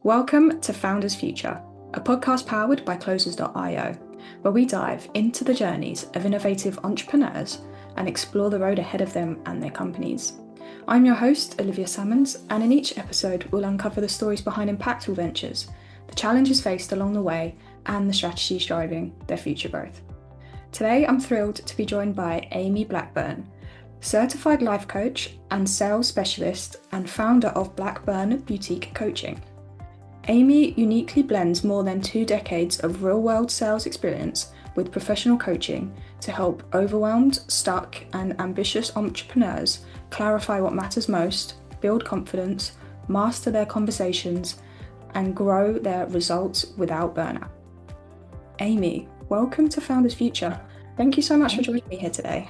Welcome to Founders Future, a podcast powered by Closers.io, where we dive into the journeys of innovative entrepreneurs and explore the road ahead of them and their companies. I'm your host, Olivia Salmons, and in each episode, we'll uncover the stories behind impactful ventures, the challenges faced along the way, and the strategies driving their future growth. Today, I'm thrilled to be joined by Amy Blackburn, certified life coach and sales specialist and founder of Blackburn Boutique Coaching. Amy uniquely blends more than 2 decades of real-world sales experience with professional coaching to help overwhelmed, stuck, and ambitious entrepreneurs clarify what matters most, build confidence, master their conversations, and grow their results without burnout. Amy, welcome to Founders Future. Thank you so much for joining me here today.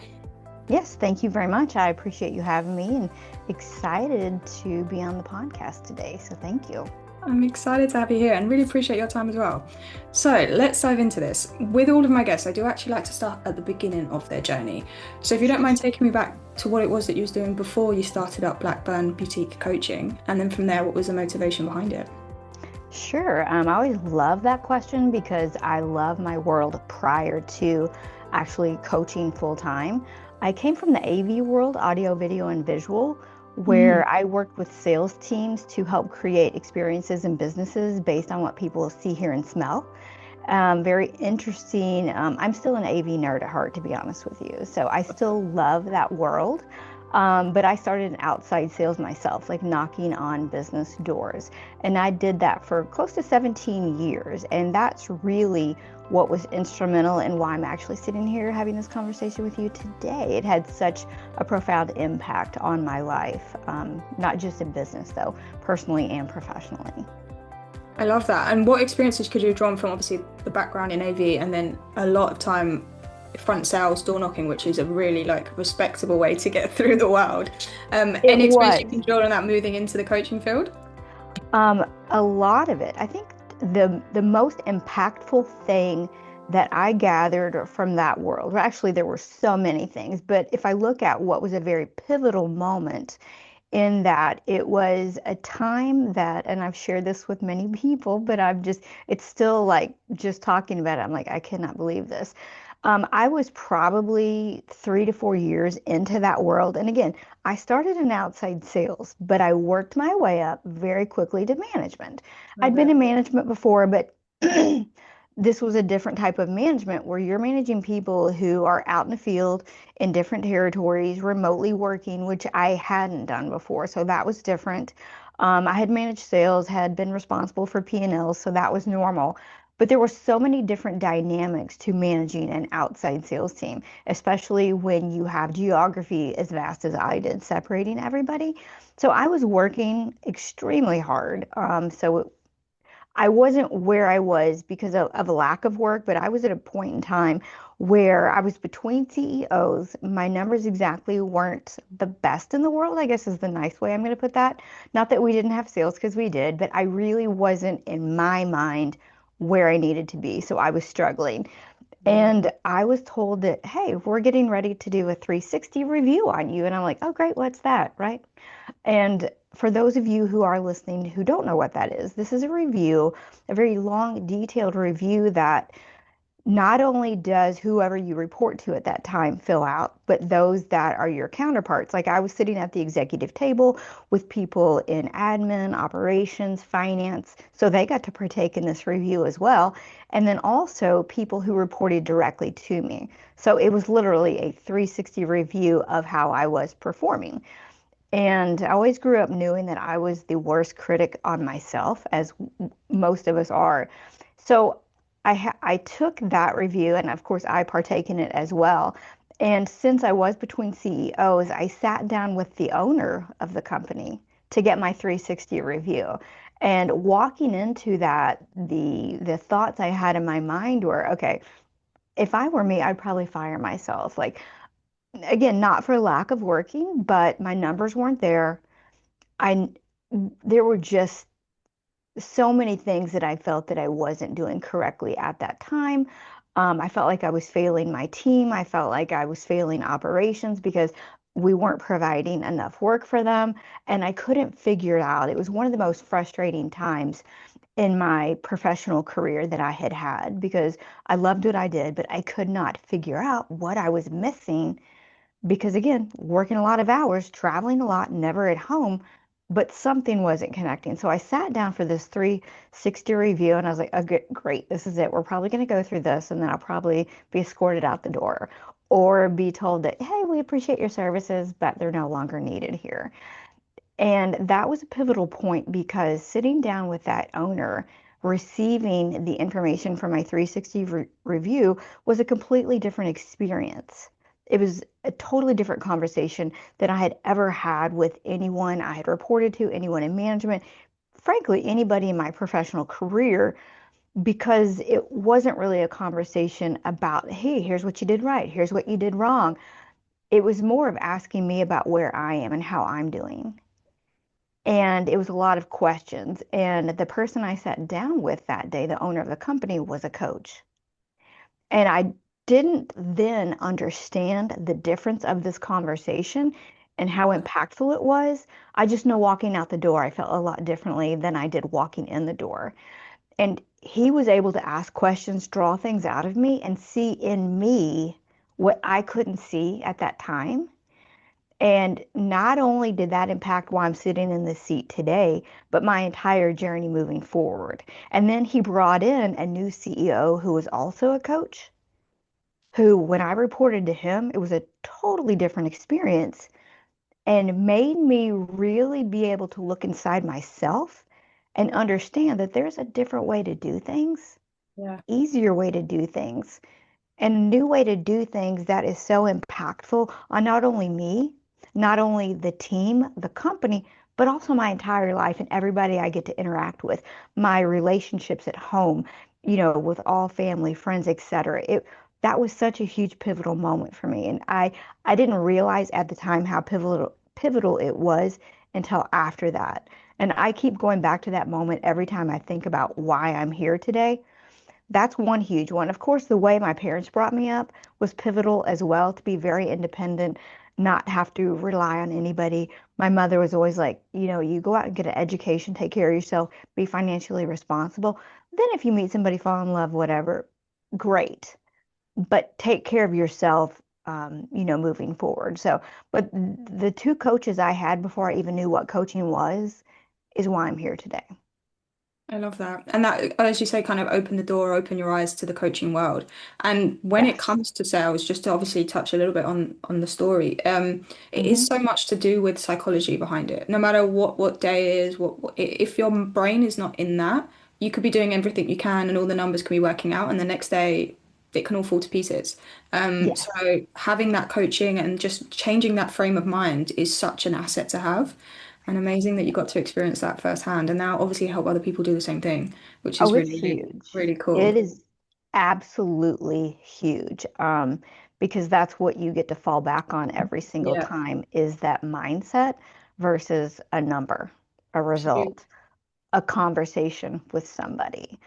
Yes, thank you very much. I appreciate you having me and excited to be on the podcast today. So thank you. I'm excited to have you here and really appreciate your time as well. So let's dive into this. With all of my guests, I do actually like to start at the beginning of their journey. So if you don't mind taking me back to what it was that you was doing before you started up Blackburn Boutique Coaching, and then from there, what was the motivation behind it? Sure. I always love that question because I love my world prior to actually coaching full time. I came from the AV world, audio, video, and visual, where I worked with sales teams to help create experiences in businesses based on what people see, hear, and smell. Very interesting. I'm still an AV nerd at heart, to be honest with you. So I still love that world. But I started in outside sales myself, like knocking on business doors. And I did that for close to 17 years. And that's really what was instrumental in why I'm actually sitting here having this conversation with you today. It had such a profound impact on my life, not just in business though, personally and professionally. I love that. And what experiences could you have drawn from obviously the background in AV and then a lot of time front sales, door knocking, which is a really respectable way to get through the world. Any experience you can draw on that moving into the coaching field? A lot of it. I think the most impactful thing that I gathered from that world, well, actually there were so many things, but if I look at what was a very pivotal moment in that, it was a time that, and I've shared this with many people, but it's still like just talking about it, I'm like, I cannot believe this. I was probably 3 to 4 years into that world. And again, I started in outside sales, but I worked my way up very quickly to management. I'd been in management before, but this was a different type of management where you're managing people who are out in the field in different territories, remotely working, which I hadn't done before. So that was different. I had managed sales, had been responsible for P&Ls, so that was normal. But there were so many different dynamics to managing an outside sales team, especially when you have geography as vast as I did, separating everybody. So I was working extremely hard. I wasn't where I was because of a lack of work, but I was at a point in time where I was between CEOs. My numbers exactly weren't the best in the world, I guess is the nice way I'm going to put that. Not that we didn't have sales, because we did, but I really wasn't in my mind where I needed to be. So I was struggling. And I was told that, hey, we're getting ready to do a 360 review on you. And I'm like, oh, great, what's that? Right. And for those of you who are listening who don't know what that is, this is a review, a very long, detailed review that not only does whoever you report to at that time fill out, but those that are your counterparts. Like I was sitting at the executive table with people in admin, operations, finance, so they got to partake in this review as well. And then also people who reported directly to me. So it was literally a 360 review of how I was performing. And I always grew up knowing that I was the worst critic on myself, as most of us are. So I took that review, and of course I partake in it as well. And since I was between CEOs, I sat down with the owner of the company to get my 360 review. And walking into that, the thoughts I had in my mind were, okay, if I were me, I'd probably fire myself. Like, again, not for lack of working, but my numbers weren't there. I There were just so many things that I felt that I wasn't doing correctly at that time. I felt like I was failing my team. I felt like I was failing operations because we weren't providing enough work for them, and I couldn't figure it out. It was one of the most frustrating times in my professional career that I had had because I loved what I did, but I could not figure out what I was missing because, again, working a lot of hours, traveling a lot, never at home, but something wasn't connecting. So I sat down for this 360 review and I was like, okay, great, this is it. We're probably going to go through this and then I'll probably be escorted out the door or be told that, hey, we appreciate your services, but they're no longer needed here. And that was a pivotal point because sitting down with that owner, receiving the information from my 360 review was a completely different experience. It was a totally different conversation than I had ever had with anyone I had reported to, anyone in management, frankly, anybody in my professional career, because it wasn't really a conversation about, hey, here's what you did right, here's what you did wrong. It was more of asking me about where I am and how I'm doing. And it was a lot of questions. And the person I sat down with that day, the owner of the company, was a coach. And I didn't then understand the difference of this conversation and how impactful it was. I just know walking out the door, I felt a lot differently than I did walking in the door. And he was able to ask questions, draw things out of me, and see in me what I couldn't see at that time. And not only did that impact why I'm sitting in this seat today, but my entire journey moving forward. And then he brought in a new CEO who was also a coach, who, when I reported to him, it was a totally different experience and made me really be able to look inside myself and understand that there's a different way to do things, Yeah. easier way to do things, and a new way to do things that is so impactful on not only me, not only the team, the company, but also my entire life and everybody I get to interact with, my relationships at home, with all family, friends, etc. That was such a huge pivotal moment for me. And I didn't realize at the time how pivotal it was until after that. And I keep going back to that moment every time I think about why I'm here today. That's one huge one. Of course, the way my parents brought me up was pivotal as well, to be very independent, not have to rely on anybody. My mother was always like, you go out and get an education, take care of yourself, be financially responsible. Then if you meet somebody, fall in love, whatever, great. But take care of yourself, moving forward. So, but the two coaches I had before I even knew what coaching was is why I'm here today. I love that. And that, as you say, kind of open the door, open your eyes to the coaching world. And when it Yes. comes to sales, just to obviously touch a little bit on the story, it is Hmm. so much to do with psychology behind it. No matter what day it is, if your brain is not in that, you could be doing everything you can and all the numbers can be working out, and the next day it can all fall to pieces. Yes. So having that coaching and just changing that frame of mind is such an asset to have. And amazing that you got to experience that firsthand and now obviously help other people do the same thing, which is Oh, it's really, huge. really It cool. is absolutely huge. Because that's what you get to fall back on every single Yeah. time is that mindset versus a number, a result, a conversation with somebody.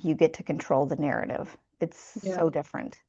You get to control the narrative. It's Yeah. so different.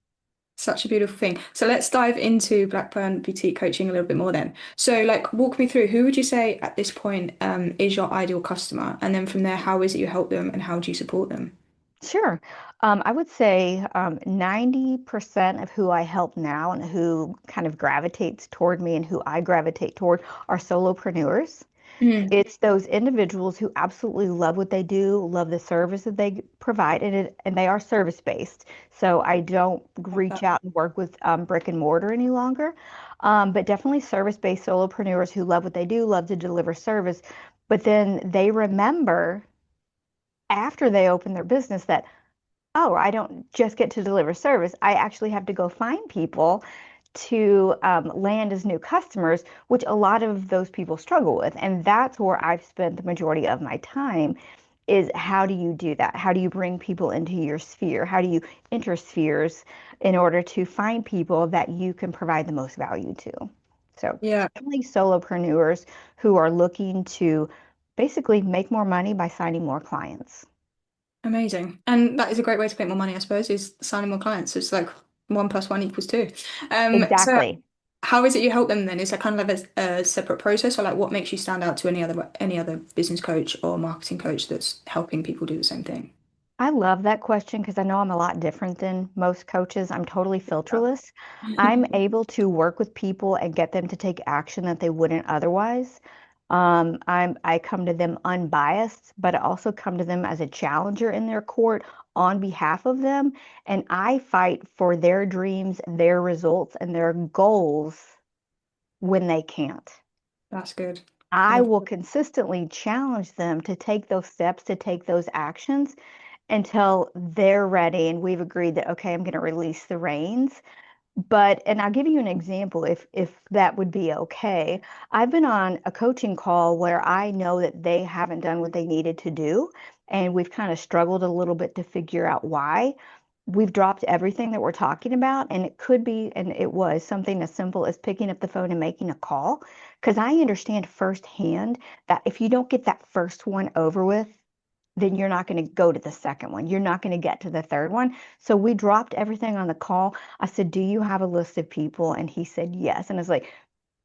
Such a beautiful thing. So let's dive into Blackburn boutique coaching a little bit more then. So like walk me through who would you say at this point is your ideal customer? And then from there, how is it you help them and how do you support them? Sure. I would say 90% of who I help now and who kind of gravitates toward me and who I gravitate toward are solopreneurs. Mm. It's those individuals who absolutely love what they do, love the service that they provide, and they are service based. So I don't Love reach that. out and work with brick and mortar any longer, but definitely service based solopreneurs who love what they do, love to deliver service, but then they remember after they open their business that, oh, I don't just get to deliver service. I actually have to go find people to land as new customers, which a lot of those people struggle with. And that's where I've spent the majority of my time is how do you do that? How do you bring people into your sphere? How do you enter spheres in order to find people that you can provide the most value to? So Yeah, definitely solopreneurs who are looking to basically make more money by signing more clients. amazing. And that is a great way to make more money, I suppose, is signing more clients. It's like one plus one equals two. So Exactly. how is it you help them then? Is that kind of like a separate process, or like what makes you stand out to any other business coach or marketing coach that's helping people do the same thing? I love that question because I know I'm a lot different than most coaches. I'm totally filterless. I'm able to work with people and get them to take action that they wouldn't otherwise. I come to them unbiased, but I also come to them as a challenger in their court on behalf of them. And I fight for their dreams, their results, and their goals when they can't. That's good. I I love will consistently challenge them to take those steps, to take those actions until they're ready and we've agreed that, okay, I'm going to release the reins. But, and I'll give you an example if that would be okay. I've been on a coaching call where I know that they haven't done what they needed to do, and we've kind of struggled a little bit to figure out why. We've dropped everything that we're talking about, and it could be, and it was something as simple as picking up the phone and making a call. Because I understand firsthand that if you don't get that first one over with, then you're not going to go to the second one. You're not going to get to the third one. So we dropped everything on the call. I said, "Do you have a list of people?" And he said, "Yes." And I was like,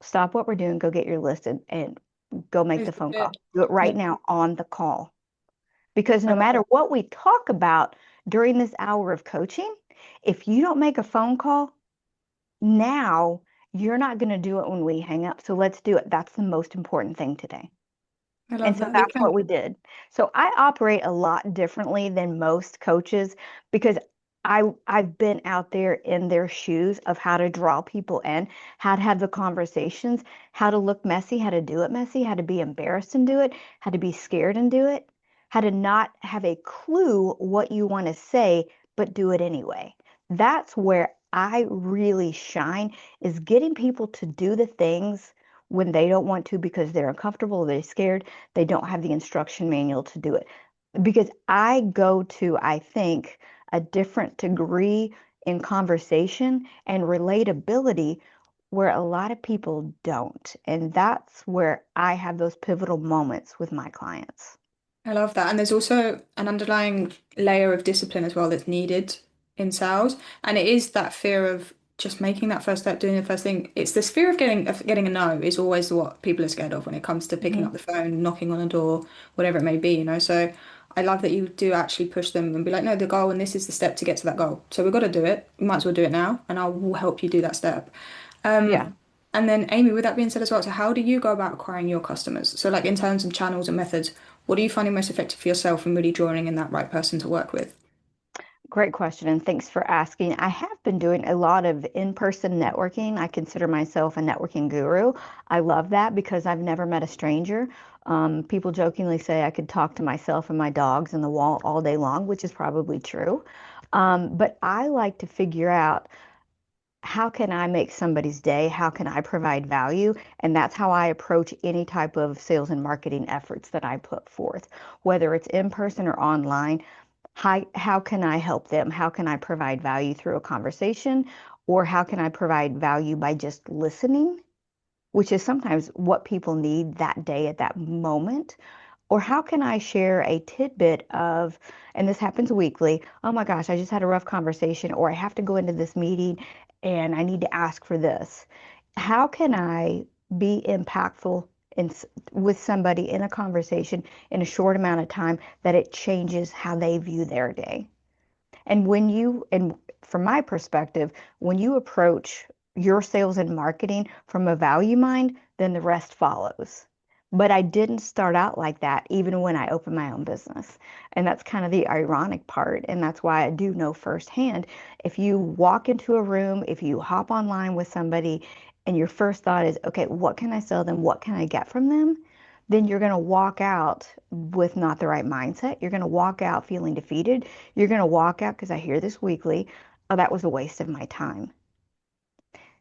"Stop what we're doing, go get your list and go make the it. phone call. Do it Yeah, right now on the call." Because I no love matter it. what we talk about during this hour of coaching, if you don't make a phone call now, you're not going to do it when we hang up. So let's do it. That's the most important thing today. I And love so that. that's what we did. So I operate a lot differently than most coaches because I've been out there in their shoes of how to draw people in, how to have the conversations, how to look messy, how to do it messy, how to be embarrassed and do it, how to be scared and do it, how to not have a clue what you want to say, but do it anyway. That's where I really shine is getting people to do the things when they don't want to because they're uncomfortable, they're scared, they don't have the instruction manual to do it. Because I go to, I think, a different degree in conversation and relatability where a lot of people don't. And that's where I have those pivotal moments with my clients. I love that. And there's also an underlying layer of discipline as well that's needed in sales. And it is that fear of just making that first step, doing the first thing. It's this fear of getting a no is always what people are scared of when it comes to picking Mhm. up the phone, knocking on a door, whatever it may be. So I love that you do actually push them and be like, no, the goal and this is the step to get to that goal. So we've got to do it. We might as well do it now, and I will help you do that step. Yeah. And then Amy, with that being said as well, so how do you go about acquiring your customers? So like in terms of channels and methods, what are you finding most effective for yourself and really drawing in that right person to work with? Great question, and thanks for asking. I have been doing a lot of in-person networking. I consider myself a networking guru. I love that because I've never met a stranger. People jokingly say I could talk to myself and my dogs in the wall all day long, which is probably true. But I like to figure out how can I make somebody's day? How can I provide value? And that's how I approach any type of sales and marketing efforts that I put forth, whether it's in person or online. How can I help them? How can I provide value through a conversation? Or how can I provide value by just listening, which is sometimes what people need that day at that moment? Or how can I share a tidbit of, and this happens weekly, oh my gosh, I just had a rough conversation, or I have to go into this meeting and I need to ask for this. How can I be impactful in, with somebody in a conversation in a short amount of time that it changes how they view their day? And from my perspective, when you approach your sales and marketing from a value mind, then the rest follows. But I didn't start out like that even when I opened my own business. And that's kind of the ironic part. And that's why I do know firsthand if you walk into a room, if you hop online with somebody, and your first thought is, okay, what can I sell them? What can I get from them? Then you're going to walk out with not the right mindset. You're going to walk out feeling defeated. You're going to walk out because I hear this weekly, oh, that was a waste of my time.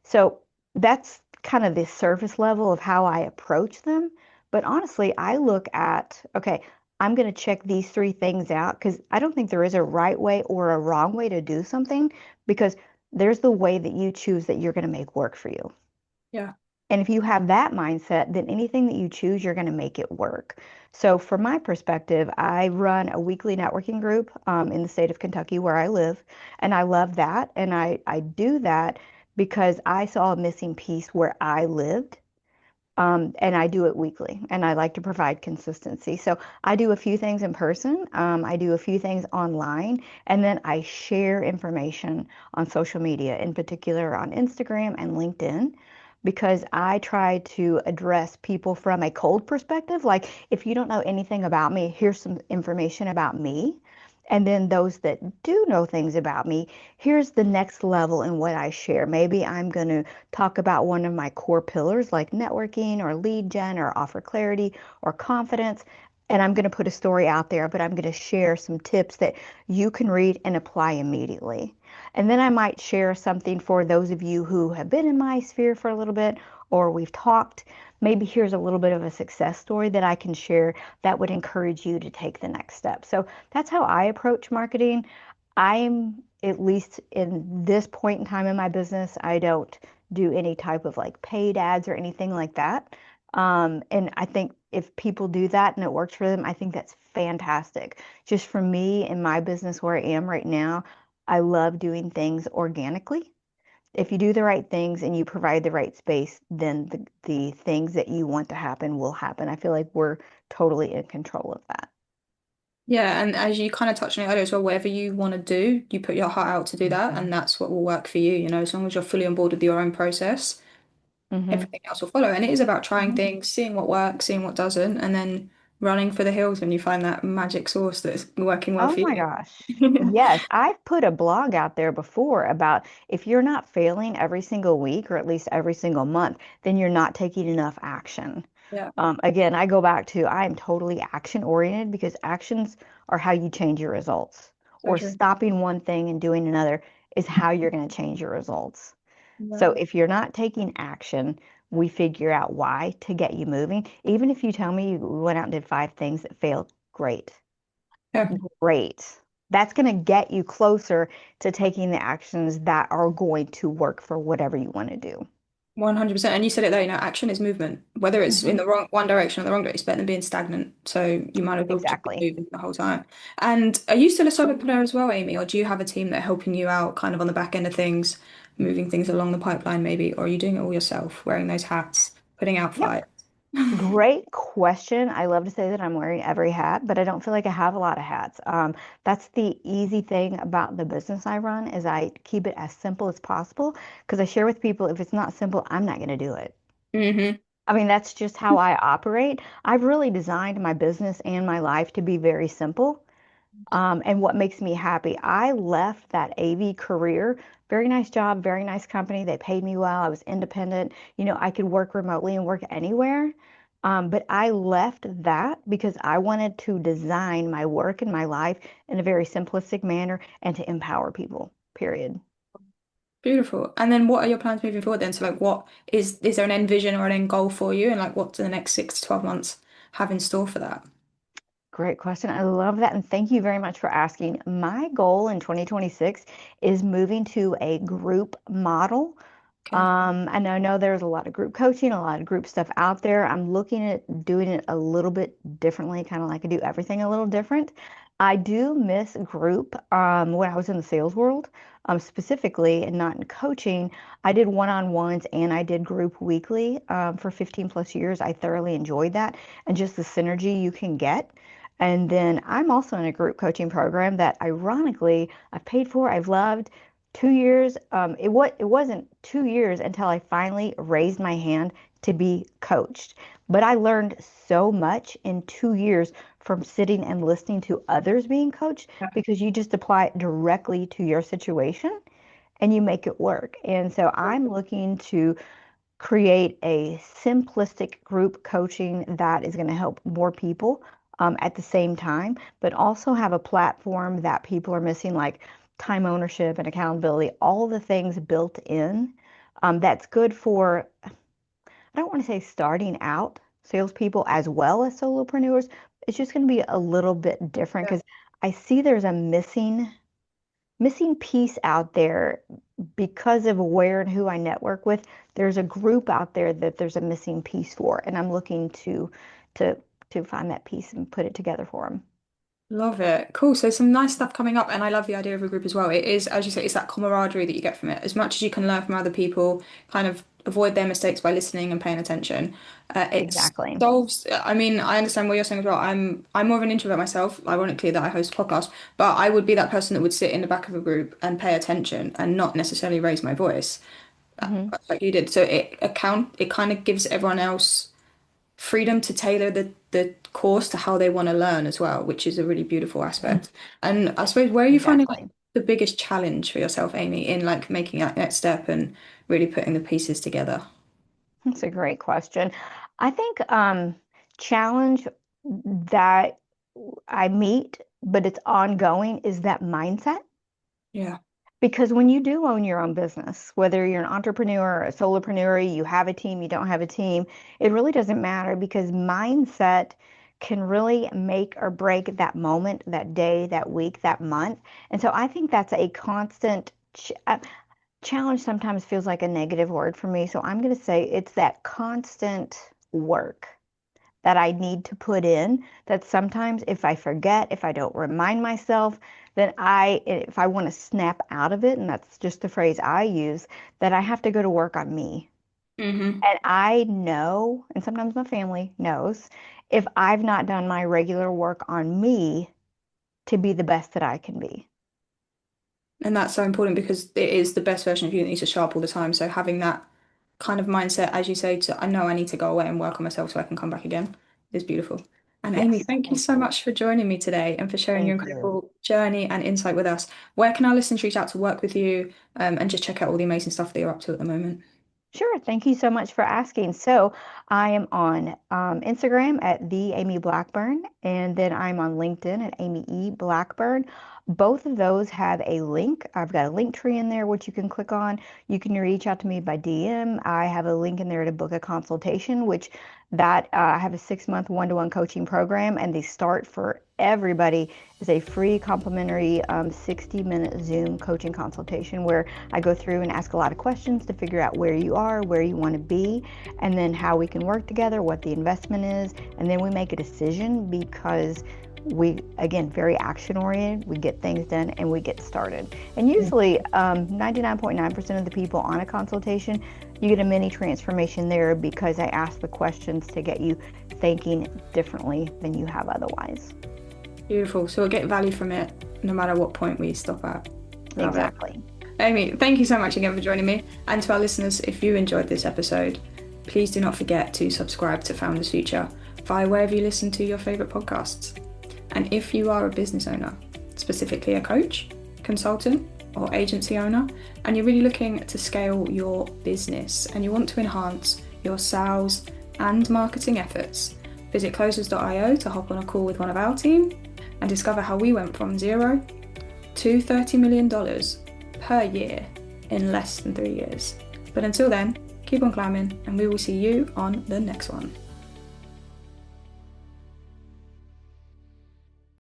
So that's kind of the surface level of how I approach them. But honestly, I look at, okay, I'm going to check these three things out because I don't think there is a right way or a wrong way to do something because there's the way that you choose that you're going to make work for you. Yeah. And if you have that mindset, then anything that you choose, you're going to make it work. So, from my perspective, I run a weekly networking group in the state of Kentucky where I live, and I love that. And I do that because I saw a missing piece where I lived. And I do it weekly, and I like to provide consistency. So I do a few things in person, I do a few things online, and then I share information on social media, in particular on Instagram and LinkedIn, because I try to address people from a cold perspective. Like, if you don't know anything about me, here's some information about me. And then those that do know things about me, here's the next level in what I share. Maybe I'm going to talk about one of my core pillars like networking or lead gen or offer clarity or confidence. And I'm going to put a story out there, but I'm going to share some tips that you can read and apply immediately. And then I might share something for those of you who have been in my sphere for a little bit or we've talked. Maybe here's a little bit of a success story that I can share that would encourage you to take the next step. So that's how I approach marketing. I'm, at least in this point in time in my business, I don't do any type of like paid ads or anything like that. And I think if people do that and it works for them, I think that's fantastic. Just for me in my business where I am right now, I love doing things organically. If you do the right things and you provide the right space, then the things that you want to happen will happen. I feel like we're totally in control of that. Yeah, and as you kind of touched on it earlier as well, whatever you want to do, you put your heart out to do that, and that's what will work for you, as long as you're fully on board with your own process, Hmm. everything else will follow. And it is about trying things, seeing what works, seeing what doesn't, and then running for the hills when you find that magic sauce that's working well Oh for my you. gosh. Yes, I've put a blog out there before about if you're not failing every single week or at least every single month, then you're not taking enough action. Yeah, Again, I go back to I am totally action oriented because actions are how you change your results, so or true. stopping one thing and doing another is how you're going to change your results. So Yeah. if you're not taking action, we figure out why to get you moving. Even if you tell me you went out and did 5 things that failed, great. Yeah. Great. That's going to get you closer to taking the actions that are going to work for whatever you want to do. 100%. And you said it there, action is movement. Whether it's in Hmm. the wrong one direction or the wrong direction, it's better than being stagnant. So you might as well just be Exactly. moving the whole time. And are you still a solopreneur as well, Amy? Or do you have a team that are helping you out kind of on the back end of things, moving things along the pipeline maybe? Or are you doing it all yourself, wearing those hats, putting out Yep. fires? Great question. I love to say that I'm wearing every hat, but I don't feel like I have a lot of hats. That's the easy thing about the business I run is I keep it as simple as possible because I share with people if it's not simple, I'm not going to do it. Hmm. I mean, that's just how I operate. I've really designed my business and my life to be very simple. And what makes me happy. I left that AV career. Very nice job, very nice company. They paid me well. I was independent. I could work remotely and work anywhere. But I left that because I wanted to design my work and my life in a very simplistic manner and to empower people, period. Beautiful. And then what are your plans moving forward then? So like what is there an end vision or an end goal for you? And like what do the next 6 to 12 months have in store for that? Great question. I love that. And thank you very much for asking. My goal in 2026 is moving to a group model. Okay. And I know there's a lot of group coaching, a lot of group stuff out there. I'm looking at doing it a little bit differently, kind of like I do everything a little different. I do miss group when I was in the sales world, specifically, and not in coaching. I did one-on-ones and I did group weekly for 15 plus years. I thoroughly enjoyed that and just the synergy you can get. And then I'm also in a group coaching program that ironically I've paid for, I've loved. 2 years, it wasn't 2 years until I finally raised my hand to be coached. But I learned so much in 2 years from sitting and listening to others being coached Yeah. because you just apply it directly to your situation and you make it work. And so I'm looking to create a simplistic group coaching that is going to help more people at the same time, but also have a platform that people are missing, like time ownership and accountability, all the things built in. That's good for, I don't want to say starting out salespeople as well as solopreneurs. It's just going to be a little bit different Yeah. because I see there's a missing piece out there because of where and who I network with. There's a group out there that there's a missing piece for, and I'm looking to to find that piece and put it together for them. Love it. Cool. So some nice stuff coming up, and I love the idea of a group as well. It is, as you say, it's that camaraderie that you get from it. As much as you can learn from other people, kind of avoid their mistakes by listening and paying attention. It Exactly. solves. I mean, I understand what you're saying as well. I'm more of an introvert myself. Ironically, that I host a podcast, but I would be that person that would sit in the back of a group and pay attention and not necessarily raise my voice, Hmm. like you did. So it kind of gives everyone else freedom to tailor the course to how they want to learn as well, which is a really beautiful aspect. And I suppose where are you finding like Exactly. the biggest challenge for yourself, Amy, in like making that next step and really putting the pieces together? That's a great question. I think challenge that I meet, but it's ongoing, is that mindset. Yeah. Because when you do own your own business, whether you're an entrepreneur or a solopreneur, you have a team, you don't have a team, it really doesn't matter because mindset can really make or break that moment, that day, that week, that month. And so I think that's a constant challenge sometimes feels like a negative word for me. So I'm going to say it's that constant work that I need to put in, that sometimes if I forget, if I don't remind myself, then if I want to snap out of it, and that's just the phrase I use, that I have to go to work on me. Hmm. And I know, and sometimes my family knows, if I've not done my regular work on me to be the best that I can be. And that's so important because it is the best version of you that needs to show up all the time. So having that kind of mindset, as you say, to I know I need to go away and work on myself so I can come back again is beautiful. And Amy, Yes, thank you thank so you. much for joining me today and for sharing your Thank you. incredible journey and insight with us. Where can our listeners reach out to work with you and just check out all the amazing stuff that you're up to at the moment? Sure. Thank you so much for asking. So I am on Instagram at the Amy Blackburn, and then I'm on LinkedIn at Amy E. Blackburn. Both of those have a link. I've got a link tree in there which you can click on. You can reach out to me by DM. I have a link in there to book a consultation, which I have a 6-month one-to-one coaching program, and the start for everybody is a free complimentary 60-minute Zoom coaching consultation where I go through and ask a lot of questions to figure out where you are, where you want to be, and then how we can work together, what the investment is, and then we make a decision because we, again, very action oriented. We get things done and we get started. And usually 99.9% of the people on a consultation, you get a mini transformation there because I ask the questions to get you thinking differently than you have otherwise. Beautiful. So we'll get value from it no matter what point we stop at. Love it. Exactly. Amy, thank you so much again for joining me. And to our listeners, if you enjoyed this episode, please do not forget to subscribe to Founders Future via wherever you listen to your favourite podcasts. And if you are a business owner, specifically a coach, consultant, or agency owner, and you're really looking to scale your business and you want to enhance your sales and marketing efforts, visit closers.io to hop on a call with one of our team and discover how we went from zero to $30 million per year in less than 3 years. But until then, keep on climbing and we will see you on the next one.